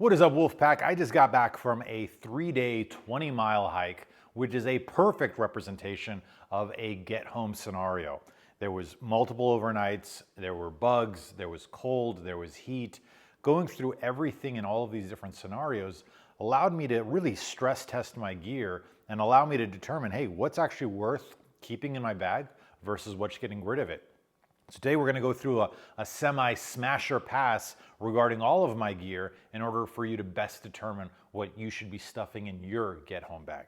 What is up, Wolfpack? I just got back from a 3-day, 20-mile hike, which is a perfect representation of a get-home scenario. There was multiple overnights, there were bugs, there was cold, there was heat. Going through everything in all of these different scenarios allowed me to really stress test my gear and allow me to determine, hey, what's actually worth keeping in my bag versus what's getting rid of it. Today we're going to go through a semi-smasher pass regarding all of my gear in order for you to best determine what you should be stuffing in your get-home bag.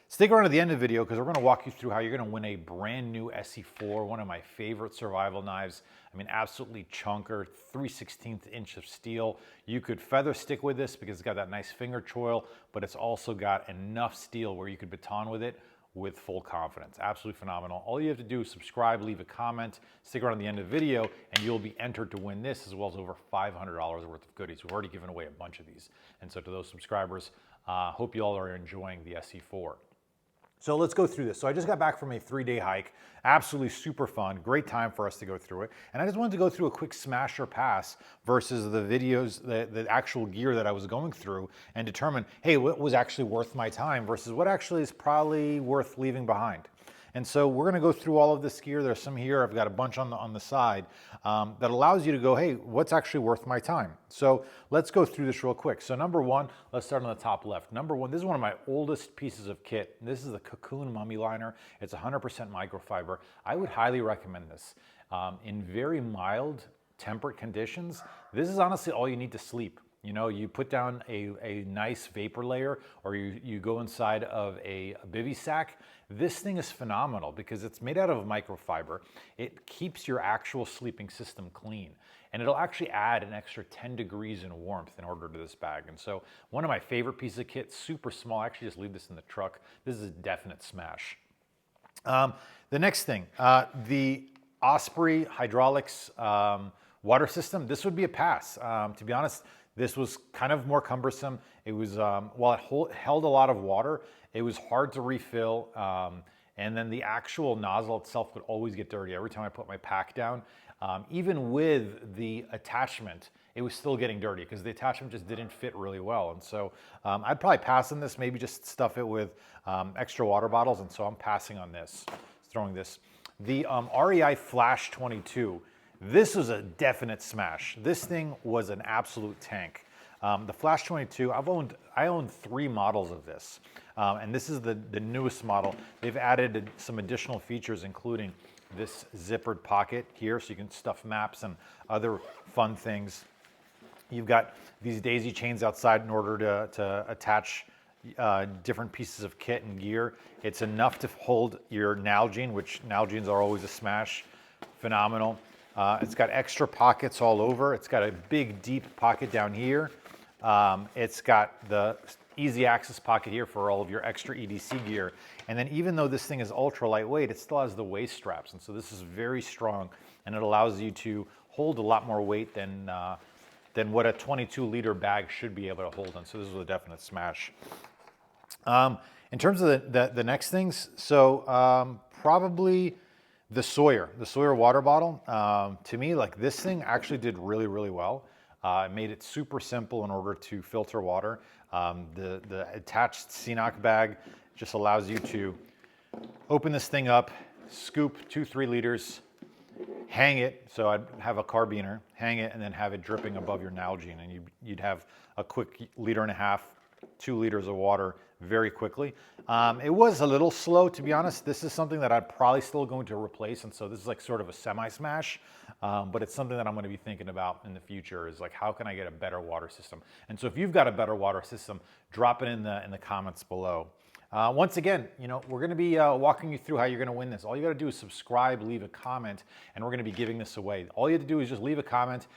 Stick around to the end of the video because we're going to walk you through how you're going to win a brand new SC4, one of my favorite survival knives. I mean, absolutely chunker, 3/16 inch of steel. You could feather stick with this because it's got that nice finger choil, but it's also got enough steel where you could baton with it with full confidence. Absolutely phenomenal. All you have to do is subscribe, leave a comment, stick around to the end of the video, and you'll be entered to win this as well as over $500 worth of goodies. We've already given away a bunch of these. And so to those subscribers, hope you all are enjoying the SC4. So let's go through this. So I just got back from a 3-day hike, absolutely super fun, great time for us to go through it. And I just wanted to go through a quick smasher pass versus the videos, the actual gear that I was going through and determine, hey, what was actually worth my time versus what actually is probably worth leaving behind. And so we're gonna go through all of this gear. There's some here, I've got a bunch on the side that allows you to go, hey, what's actually worth my time? So let's go through this real quick. So number one, let's start on the top left. Number one, this is one of my oldest pieces of kit. This is the Cocoon mummy liner. It's 100% microfiber. I would highly recommend this. In very mild temperate conditions, this is honestly all you need to sleep. You know, you put down a nice vapor layer or you go inside of a bivy sack. This thing is phenomenal because it's made out of microfiber. It keeps your actual sleeping system clean. And it'll actually add an extra 10 degrees in warmth in order to this bag. And so one of my favorite pieces of kit, super small. I actually just leave this in the truck. This is a definite smash. The next thing, the Osprey Hydraulics water system. This would be a pass. To be honest, this was kind of more cumbersome. It was, while it held a lot of water, it was hard to refill. And then the actual nozzle itself would always get dirty every time I put my pack down. Even with the attachment, it was still getting dirty because the attachment just didn't fit really well. And so I'd probably pass on this, maybe just stuff it with extra water bottles. And so I'm passing on this, throwing this. The REI Flash 22. This was a definite smash. This thing was an absolute tank. The Flash 22, I own 3 models of this, and this is the newest model. They've added some additional features, including this zippered pocket here, so you can stuff maps and other fun things. You've got these daisy chains outside in order to attach different pieces of kit and gear. It's enough to hold your Nalgene, which Nalgenes are always a smash. Phenomenal. It's got extra pockets all over. It's got a big, deep pocket down here. It's got the easy access pocket here for all of your extra EDC gear. And then even though this thing is ultra lightweight, it still has the waist straps. And so this is very strong and it allows you to hold a lot more weight than what a 22-liter bag should be able to hold. And so this is a definite smash. In terms of the next things, so probably the Sawyer water bottle. To me, like this thing actually did really, really well. It made it super simple in order to filter water. The attached CNOC bag just allows you to open this thing up, scoop 2-3 liters, hang it. So I'd have a carbiner, hang it, and then have it dripping above your Nalgene, and you'd have a quick 1.5 liters, 2 liters of water very quickly. It was a little slow, to be honest. This is something that I'm probably still going to replace, and so this is like sort of a semi-smash, but it's something that I'm going to be thinking about in the future is like, how can I get a better water system? And so if you've got a better water system, drop it in the comments below. Once again, you know, we're going to be walking you through how you're going to win this. All you got to do is subscribe, leave a comment, and we're going to be giving this away. All you have to do is just leave a comment,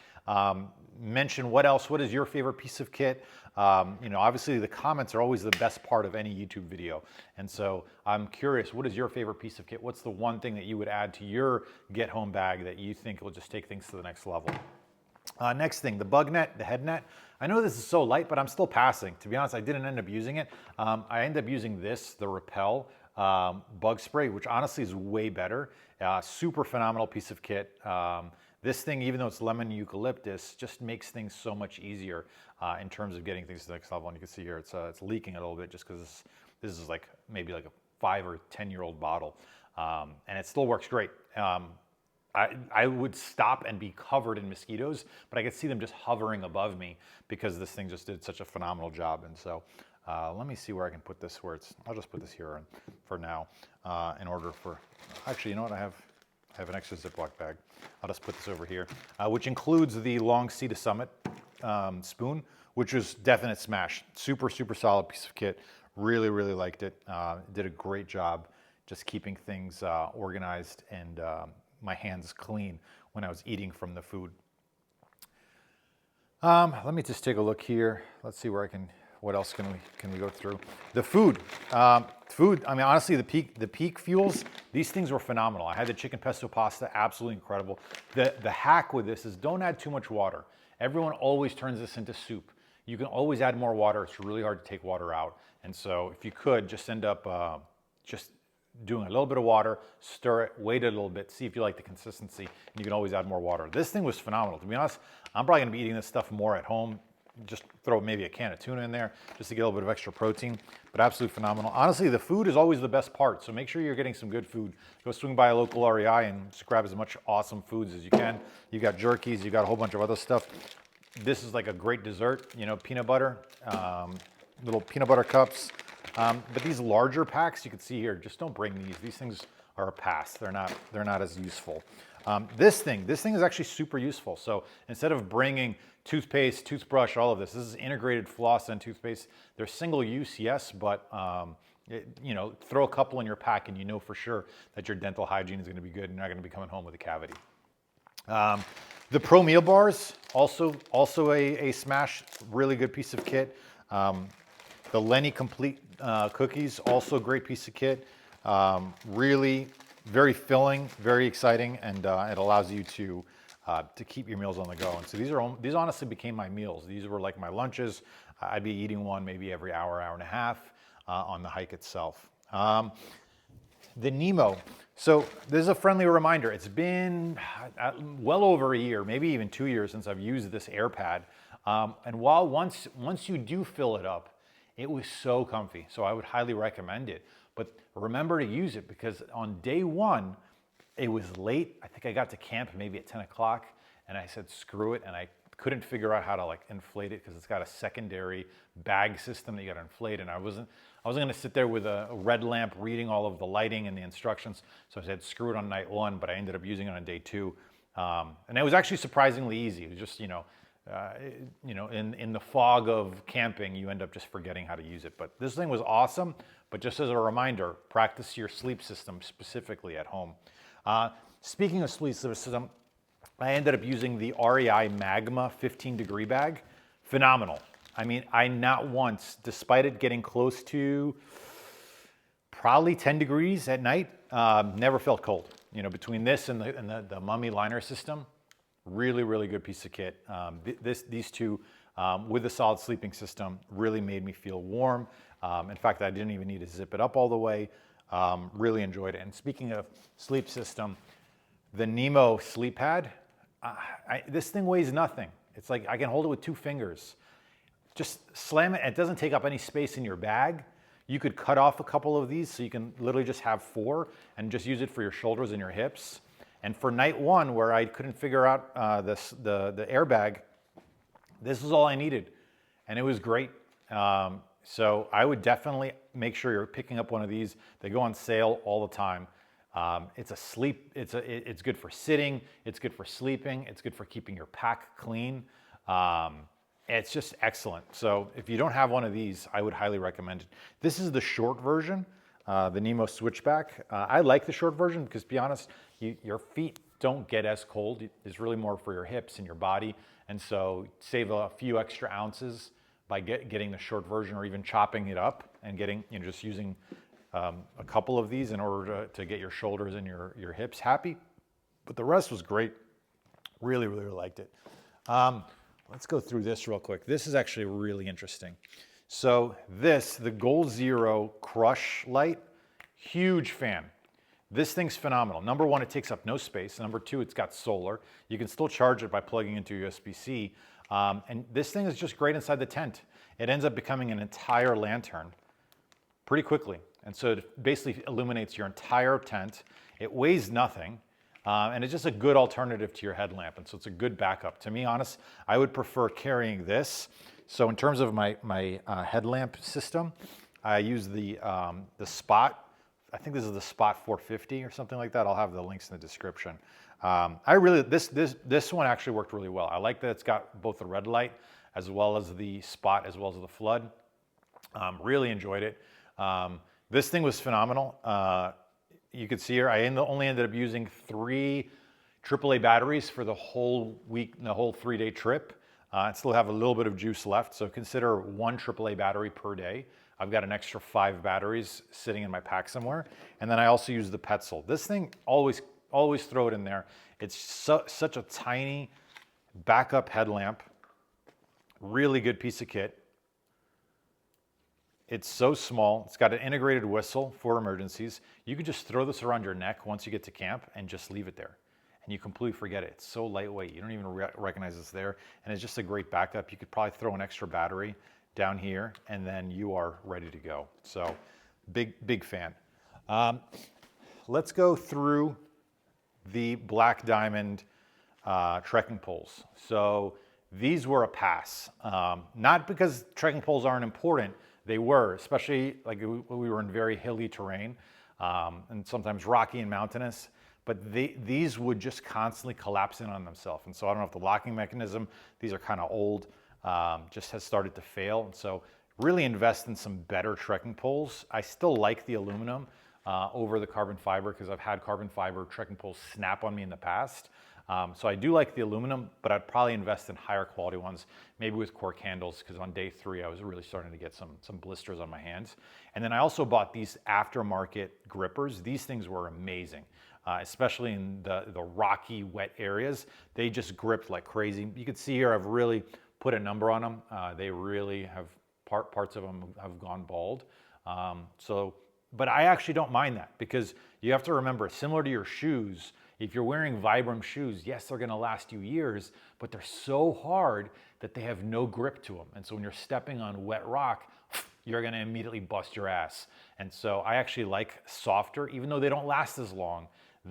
mention what is your favorite piece of kit. You know, obviously the comments are always the best part of any YouTube video. And so I'm curious, what is your favorite piece of kit? What's the one thing that you would add to your get home bag that you think will just take things to the next level? Next thing, the bug net, the head net. I know this is so light, but I'm still passing. To be honest, I didn't end up using it. I ended up using this, the Repel bug spray, which honestly is way better. Super phenomenal piece of kit. This thing, even though it's lemon eucalyptus, just makes things so much easier in terms of getting things to the next level. And you can see here it's leaking a little bit just because this is like maybe like a 5 or 10-year-old bottle, and it still works great. I would stop and be covered in mosquitoes, but I could see them just hovering above me because this thing just did such a phenomenal job. And so let me see where I can put this I'll just put this here for now in order for, actually, you know what, I have an extra Ziploc bag. I'll just put this over here, which includes the Long Sea to Summit spoon, which was definite smash. Super, super solid piece of kit. Really, really liked it. Did a great job just keeping things organized and my hands clean when I was eating from the food. Let me just take a look here. Let's see what else can we go through? The food. I mean, honestly, the peak fuels, these things were phenomenal. I had the chicken pesto pasta, absolutely incredible. The hack with this is don't add too much water. Everyone always turns this into soup. You can always add more water. It's really hard to take water out. And so if you could, just end up just doing a little bit of water, stir it, wait a little bit, see if you like the consistency, and you can always add more water. This thing was phenomenal. To be honest, I'm probably gonna be eating this stuff more at home. Just throw maybe a can of tuna in there just to get a little bit of extra protein, but absolutely phenomenal. Honestly, the food is always the best part, so make sure you're getting some good food. Go swing by a local REI and just grab as much awesome foods as you can. You got jerkies, you got a whole bunch of other stuff. This is like a great dessert, you know, peanut butter, little peanut butter cups. But these larger packs, you can see here, just don't bring these. These things are a pass. They're not as useful. This thing is actually super useful. So instead of bringing toothpaste, toothbrush, all of this is integrated floss and toothpaste. They're single use, yes, but you know, throw a couple in your pack and you know for sure that your dental hygiene is going to be good and you're not going to be coming home with a cavity. The Pro Meal Bars, also a smash, really good piece of kit. The Lenny Complete cookies, also a great piece of kit. Really very filling, very exciting, and it allows you to keep your meals on the go. And so these honestly became my meals. These were like my lunches. I'd be eating one maybe every hour and a half on the hike itself. The Nemo. So this is a friendly reminder. It's been well over a year, maybe even 2 years since I've used this Air Pad. And while once you do fill it up, it was so comfy. So I would highly recommend it. But remember to use it because on day one, it was late. I think I got to camp maybe at 10 o'clock and I said, screw it. And I couldn't figure out how to like inflate it because it's got a secondary bag system that you got to inflate. And I wasn't going to sit there with a red lamp reading all of the lighting and the instructions. So I said, screw it on night one, but I ended up using it on day two. And it was actually surprisingly easy. It was just, in the fog of camping, you end up just forgetting how to use it. But this thing was awesome. But just as a reminder, practice your sleep system specifically at home. Speaking of sleep system, I ended up using the REI Magma 15-degree bag. Phenomenal. I mean, I not once, despite it getting close to probably 10 degrees at night, never felt cold. You know, between this and the Mummy liner system, really, really good piece of kit. These two, with the solid sleeping system, really made me feel warm. In fact, I didn't even need to zip it up all the way. Really enjoyed it. And speaking of sleep system, the Nemo Sleep Pad, this thing weighs nothing. It's like I can hold it with 2 fingers. Just slam it. It doesn't take up any space in your bag. You could cut off a couple of these so you can literally just have 4 and just use it for your shoulders and your hips. And for night one, where I couldn't figure out the airbag, this is all I needed. And it was great. So I would definitely make sure you're picking up one of these. They go on sale all the time. It's good for sitting, it's good for sleeping, it's good for keeping your pack clean. It's just excellent. So if you don't have one of these, I would highly recommend it. This is the short version, the Nemo Switchback. I like the short version because, to be honest, your feet don't get as cold. It's really more for your hips and your body. And so save a few extra ounces by getting the short version, or even chopping it up and just using a couple of these in order to get your shoulders and your hips happy. But the rest was great. Really, really liked it. Let's go through this real quick. This is actually really interesting. So the Goal Zero Crush Light, huge fan. This thing's phenomenal. Number one, it takes up no space. Number two, it's got solar. You can still charge it by plugging into USB-C. And this thing is just great inside the tent. It ends up becoming an entire lantern pretty quickly. And so it basically illuminates your entire tent. It weighs nothing. And it's just a good alternative to your headlamp. And so it's a good backup. To be honest, I would prefer carrying this. So in terms of my headlamp system, I use the Spot. I think this is the Spot 450 or something like that. I'll have the links in the description. This one actually worked really well. I like that it's got both the red light as well as the Spot as well as the flood. Really enjoyed it. This thing was phenomenal. You could see here, I only ended up using 3 AAA batteries for the whole week, the whole 3-day trip. I still have a little bit of juice left, so consider 1 AAA battery per day. I've got an extra 5 batteries sitting in my pack somewhere. And then I also use the Pzel. This thing, always throw it in there. It's such a tiny backup headlamp. Really good piece of kit. It's so small. It's got an integrated whistle for emergencies. You can just throw this around your neck once you get to camp and just leave it there. And you completely forget it. It's so lightweight. You don't even recognize it's there. And it's just a great backup. You could probably throw an extra battery down here and then you are ready to go. So big fan. Let's go through the Black Diamond trekking poles. So these were a pass. Not because trekking poles aren't important. They were, especially like we were in very hilly terrain and sometimes rocky and mountainous, but these would just constantly collapse in on themselves. And so I don't know if the locking mechanism, these are kind of old, just has started to fail. And so really invest in some better trekking poles. I still like the aluminum over the carbon fiber because I've had carbon fiber trekking poles snap on me in the past. So I do like the aluminum, but I'd probably invest in higher quality ones, maybe with cork handles, because on day 3 I was really starting to get some blisters on my hands. And then I also bought these aftermarket grippers. These things were amazing, especially in the rocky, wet areas. They just gripped like crazy. You can see here I've really put a number on them. They really have, parts of them have gone bald. But I actually don't mind that, because you have to remember, similar to your shoes, if you're wearing Vibram shoes, yes, they're gonna last you years, but they're so hard that they have no grip to them. And so when you're stepping on wet rock, you're gonna immediately bust your ass. And so I actually like softer, even though they don't last as long,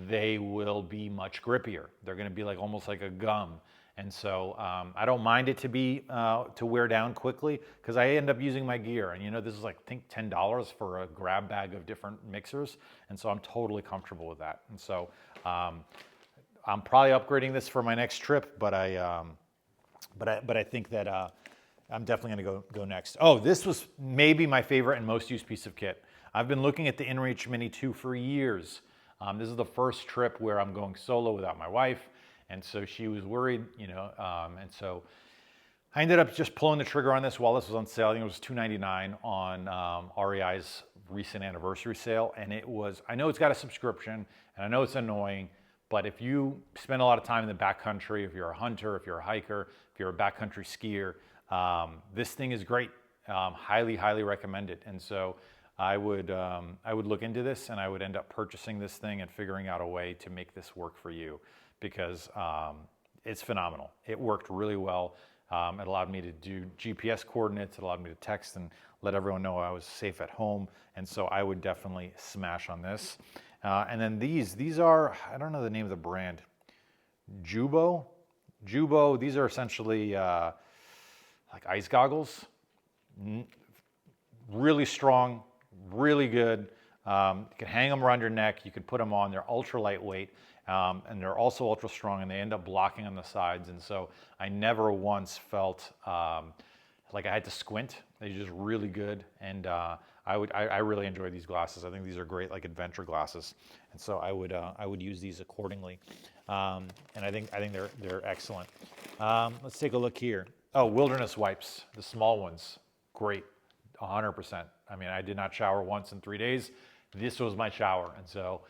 they will be much grippier. They're gonna be like almost like a gum. And so I don't mind it to wear down quickly, because I end up using my gear. And you know, this is like, I think $10 for a grab bag of different mixers. And so I'm totally comfortable with that. And so I'm probably upgrading this for my next trip, but I think that I'm definitely gonna go next. Oh, this was maybe my favorite and most used piece of kit. I've been looking at the InReach Mini 2 for years. This is the first trip where I'm going solo without my wife. And so she was worried, you know, and so I ended up just pulling the trigger on this while this was on sale. I think it was $2.99 on REI's recent anniversary sale. And it was, I know it's got a subscription and I know it's annoying, but if you spend a lot of time in the backcountry, if you're a hunter, if you're a hiker, if you're a backcountry skier, this thing is great. Highly, highly recommend it. And so I would look into this, and I would end up purchasing this thing and figuring out a way to make this work for you, because it's phenomenal. It worked really well. It allowed me to do GPS coordinates. It allowed me to text and let everyone know I was safe at home. And so I would definitely smash on this. And then these are, I don't know the name of the brand, Jubo. These are essentially like ice goggles. Really strong, really good. You can hang them around your neck. You can put them on. They're ultra lightweight. And they're also ultra strong, and they end up blocking on the sides. And so I never once felt like I had to squint. They're just really good. And I really enjoy these glasses. I think these are great, like adventure glasses. And so I would use these accordingly. And I think they're excellent. Let's take a look here. Oh, wilderness wipes, the small ones, great, 100%. I mean, I did not shower once in 3 days. This was my shower. And so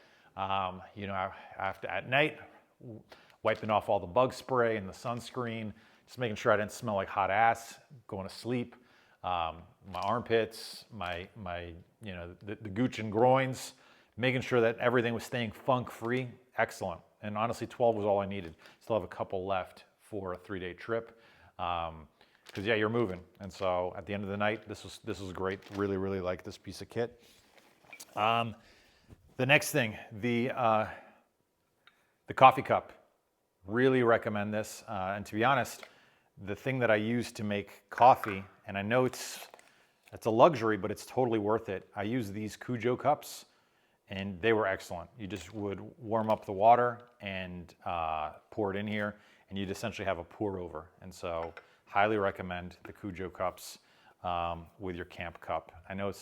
you know, after at night, wiping off all the bug spray and the sunscreen, just making sure I didn't smell like hot ass going to sleep. My armpits, my you know, the gooch and groins, making sure that everything was staying funk free, excellent. And honestly, 12 was all I needed. Still have a couple left for a 3-day trip. Because yeah, you're moving. And so at the end of the night, this was great. Really, really like this piece of kit. The next thing, the coffee cup. Really recommend this. And to be honest, the thing that I use to make coffee, and I know it's a luxury, but it's totally worth it. I use these Cujo cups, and they were excellent. You just would warm up the water and pour it in here, and you'd essentially have a pour over. And so highly recommend the Cujo cups with your camp cup. I know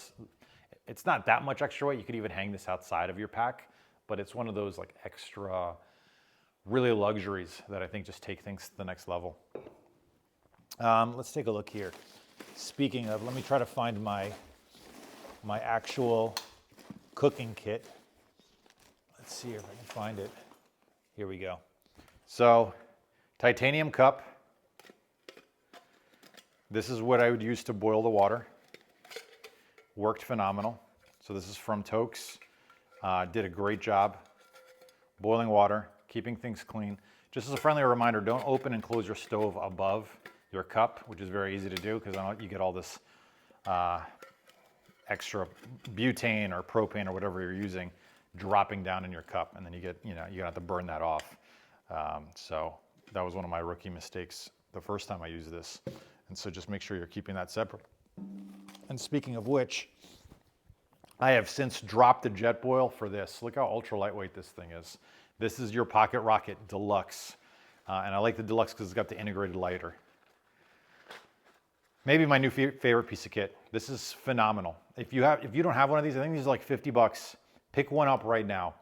it's not that much extra weight. You could even hang this outside of your pack, but it's one of those like extra really luxuries that I think just take things to the next level. Let's take a look here. Speaking of, let me try to find my actual cooking kit. Let's see if I can find it. Here we go. So, titanium cup. This is what I would use to boil the water. Worked phenomenal. So this is from Tokes. Did a great job boiling water, keeping things clean. Just as a friendly reminder, don't open and close your stove above your cup, which is very easy to do because you get all this extra butane or propane or whatever you're using dropping down in your cup, and then you're gonna have to burn that off. So that was one of my rookie mistakes the first time I used this. And so just make sure you're keeping that separate. And speaking of which, I have since dropped the Jetboil for this. Look how ultra lightweight this thing is. This is your Pocket Rocket Deluxe. And I like the Deluxe because it's got the integrated lighter. Maybe my new favorite piece of kit. This is phenomenal. If you don't have one of these, I think these are like 50 bucks. Pick one up right now.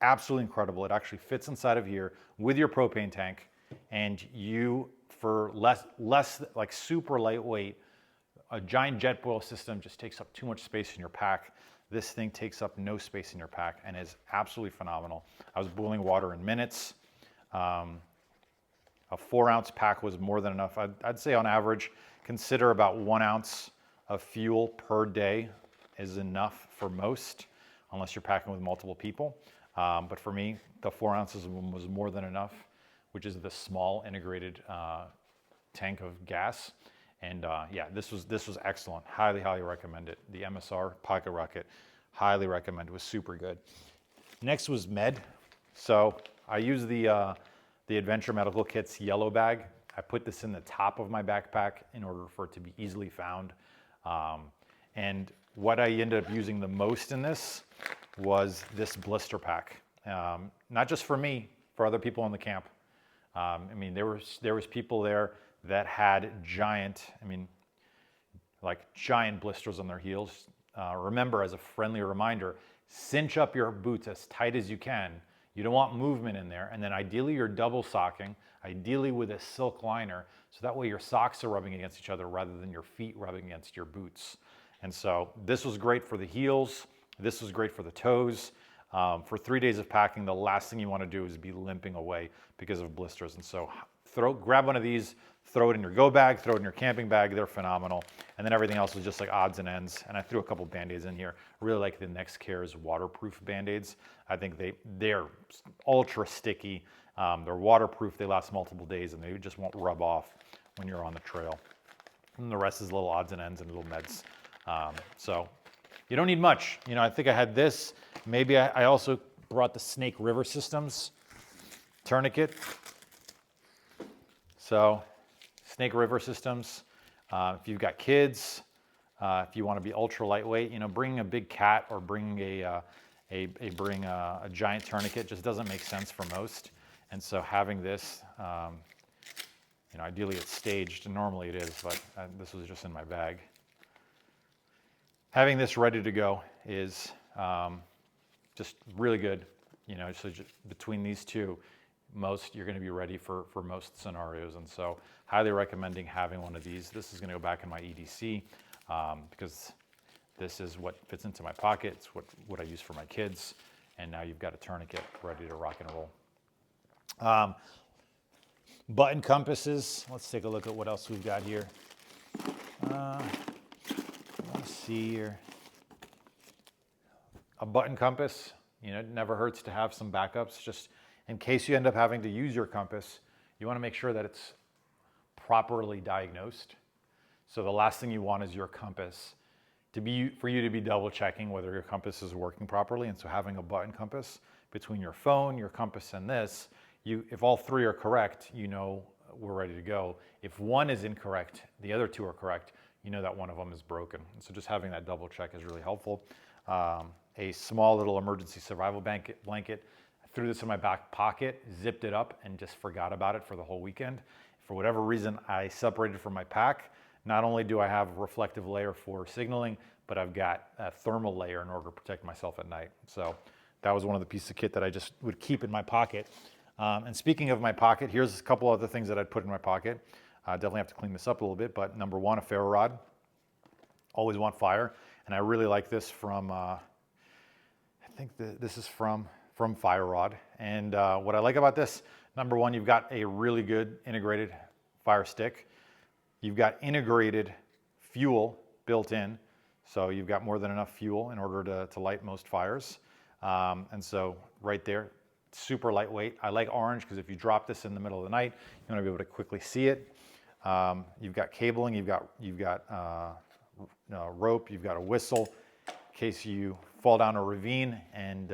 Absolutely incredible. It actually fits inside of here with your propane tank, and you, for less like super lightweight, a giant Jetboil system just takes up too much space in your pack. This thing takes up no space in your pack and is absolutely phenomenal. I was boiling water in minutes. A 4-ounce pack was more than enough. I'd say on average, consider about 1 ounce of fuel per day is enough for most, unless you're packing with multiple people. But for me, the 4 ounces was more than enough, which is the small integrated tank of gas. And yeah, this was excellent. Highly, highly recommend it. The MSR Pocket Rocket, highly recommend. It was super good. Next was med. So I use the Adventure Medical Kit's yellow bag. I put this in the top of my backpack in order for it to be easily found. And what I ended up using the most in this was this blister pack. Not just for me, for other people in the camp. I mean, there was people there that had giant blisters on their heels. Remember, as a friendly reminder, cinch up your boots as tight as you can. You don't want movement in there. And then ideally you're double socking, ideally with a silk liner, so that way your socks are rubbing against each other rather than your feet rubbing against your boots. And so this was great for the heels. This was great for the toes. For 3 days of packing, the last thing you want to do is be limping away because of blisters. And so grab one of these, throw it in your go bag, throw it in your camping bag. They're phenomenal. And then everything else was just like odds and ends. And I threw a couple Band-Aids in here. I really like the NextCare's waterproof Band-Aids. I think they're ultra sticky. They're waterproof. They last multiple days, and they just won't rub off when you're on the trail. And the rest is little odds and ends and little meds. So you don't need much. I think I had this. Maybe I also brought the Snake River Systems tourniquet. So Snake River Systems, if you've got kids, if you want to be ultra lightweight, bringing a big cat or bringing a giant tourniquet just doesn't make sense for most. And so having this, ideally it's staged, normally it is, but this was just in my bag. Having this ready to go is just really good. So just between these two, you're going to be ready for most scenarios. And so highly recommending having one of these. This is going to go back in my EDC because this is what fits into my pocket. It's what I use for my kids. And now you've got a tourniquet ready to rock and roll. Button compasses. Let's take a look at what else we've got here. Let's see here. A button compass. You know, it never hurts to have some backups, just in case you end up having to use your compass. You want to make sure that it's properly diagnosed. So the last thing you want is your compass for you to be double checking whether your compass is working properly. And so having a button compass between your phone, your compass, and this, if all three are correct, you know we're ready to go. If one is incorrect, the other two are correct, you know that one of them is broken. And so just having that double check is really helpful. A small little emergency survival blanket. I threw this in my back pocket, zipped it up, and just forgot about it for the whole weekend. For whatever reason, I separated from my pack. Not only do I have a reflective layer for signaling, but I've got a thermal layer in order to protect myself at night. So that was one of the pieces of kit that I just would keep in my pocket. And speaking of my pocket, here's a couple other things that I'd put in my pocket. I definitely have to clean this up a little bit, but number one, a ferro rod. Always want fire. And I really like this from, I think this is from Fire Rod. And what I like about this, number one, you've got a really good integrated fire stick. You've got integrated fuel built in. So you've got more than enough fuel in order to light most fires. And so right there, super lightweight. I like orange because if you drop this in the middle of the night, you want to be able to quickly see it. You've got cabling, you've got rope, you've got a whistle in case you fall down a ravine and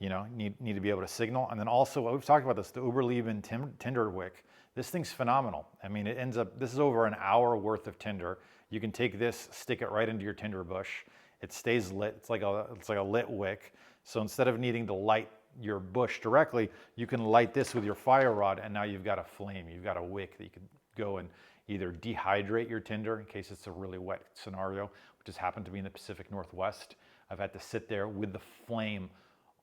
you know, need to be able to signal. And then also, we've talked about this, the Uberleben tinder wick. This thing's phenomenal. I mean, this is over an hour worth of tinder. You can take this, stick it right into your tinder bush. It stays lit. It's like a lit wick. So instead of needing to light your bush directly, you can light this with your fire rod, and now you've got a flame. You've got a wick that you can go and either dehydrate your tinder in case it's a really wet scenario, which has happened to be in the Pacific Northwest. I've had to sit there with the flame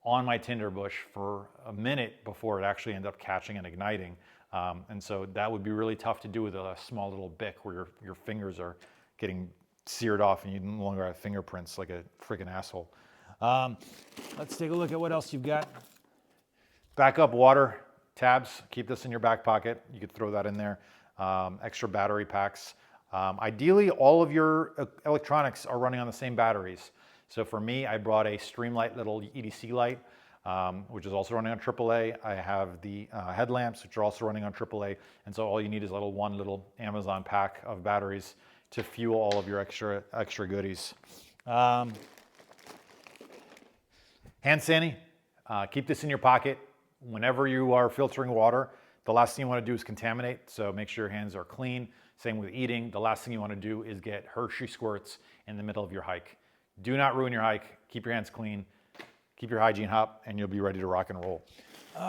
on my tinder bush for a minute before it actually ended up catching and igniting. And so that would be really tough to do with a small little bic where your fingers are getting seared off and you no longer have fingerprints like a freaking asshole. Let's take a look at what else you've got. Backup water tabs. Keep this in your back pocket. You could throw that in there. Extra battery packs. Ideally, all of your electronics are running on the same batteries. So for me, I brought a Streamlight little EDC light, which is also running on AAA. I have the headlamps, which are also running on AAA. And so all you need is one little Amazon pack of batteries to fuel all of your extra goodies. Hand sanitizer. Keep this in your pocket. Whenever you are filtering water, the last thing you want to do is contaminate. So make sure your hands are clean. Same with eating. The last thing you want to do is get Hershey squirts in the middle of your hike. Do not ruin your hike. Keep your hands clean. Keep your hygiene up, and you'll be ready to rock and roll.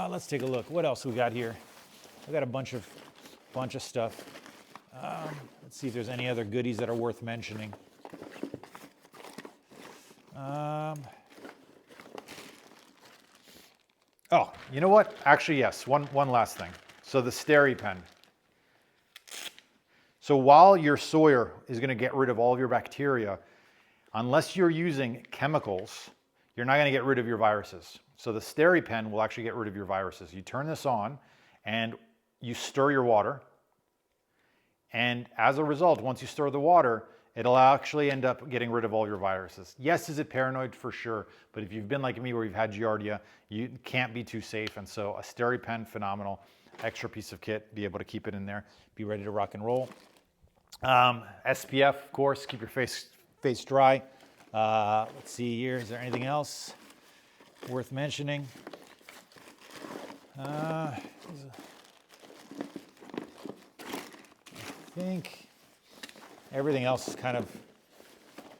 Let's take a look. What else we got here? We got a bunch of stuff. Let's see if there's any other goodies that are worth mentioning. Oh, you know what? Actually, yes. One last thing. So the sterpen. So while your Sawyer is going to get rid of all of your bacteria, unless you're using chemicals, you're not going to get rid of your viruses. So the sterpen will actually get rid of your viruses. You turn this on and you stir your water. And as a result, once you stir the water, it'll actually end up getting rid of all your viruses. Yes, is it paranoid? For sure. But if you've been like me where you've had Giardia, you can't be too safe. And so a sterpen, phenomenal. Extra piece of kit, be able to keep it in there, be ready to rock and roll. SPF, of course, keep your face dry. Let's see here, is there anything else worth mentioning? I think everything else is kind of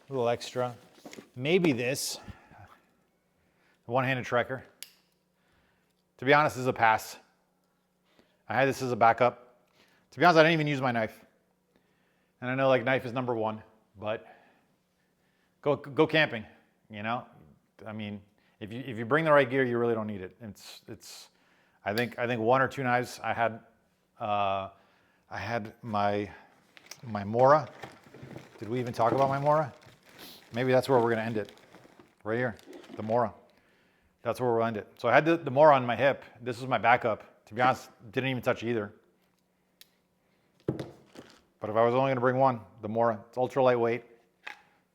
a little extra. Maybe this, one-handed trekker. To be honest, this is a pass. I had this as a backup. To be honest, I didn't even use my knife. And I know like knife is number one, but go camping, you know? I mean, if you bring the right gear, you really don't need it. I think one or two knives. I had my Mora. Did we even talk about my Mora? Maybe that's where we're gonna end it. Right here, the Mora. That's where we'll end it. So I had the Mora on my hip. This was my backup. To be honest, didn't even touch either. But if I was only gonna bring one, the Mora. It's ultra lightweight,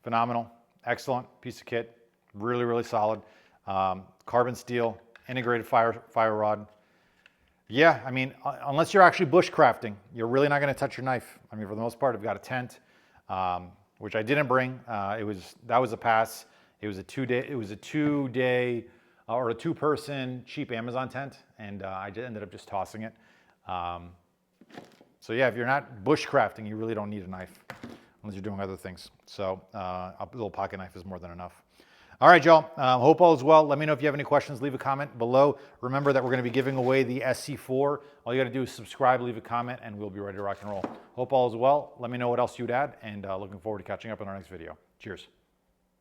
phenomenal, excellent piece of kit, really, really solid. Carbon steel, integrated fire rod. Yeah, I mean, unless you're actually bushcrafting, you're really not going to touch your knife. I mean, for the most part, I've got a tent, which I didn't bring. That was a pass. It was a two-day or a two-person cheap Amazon tent, and I ended up just tossing it. So yeah, if you're not bushcrafting, you really don't need a knife unless you're doing other things. So a little pocket knife is more than enough. All right, y'all. Hope all is well. Let me know if you have any questions. Leave a comment below. Remember that we're going to be giving away the SC4. All you got to do is subscribe, leave a comment, and we'll be ready to rock and roll. Hope all is well. Let me know what else you'd add, and looking forward to catching up in our next video. Cheers.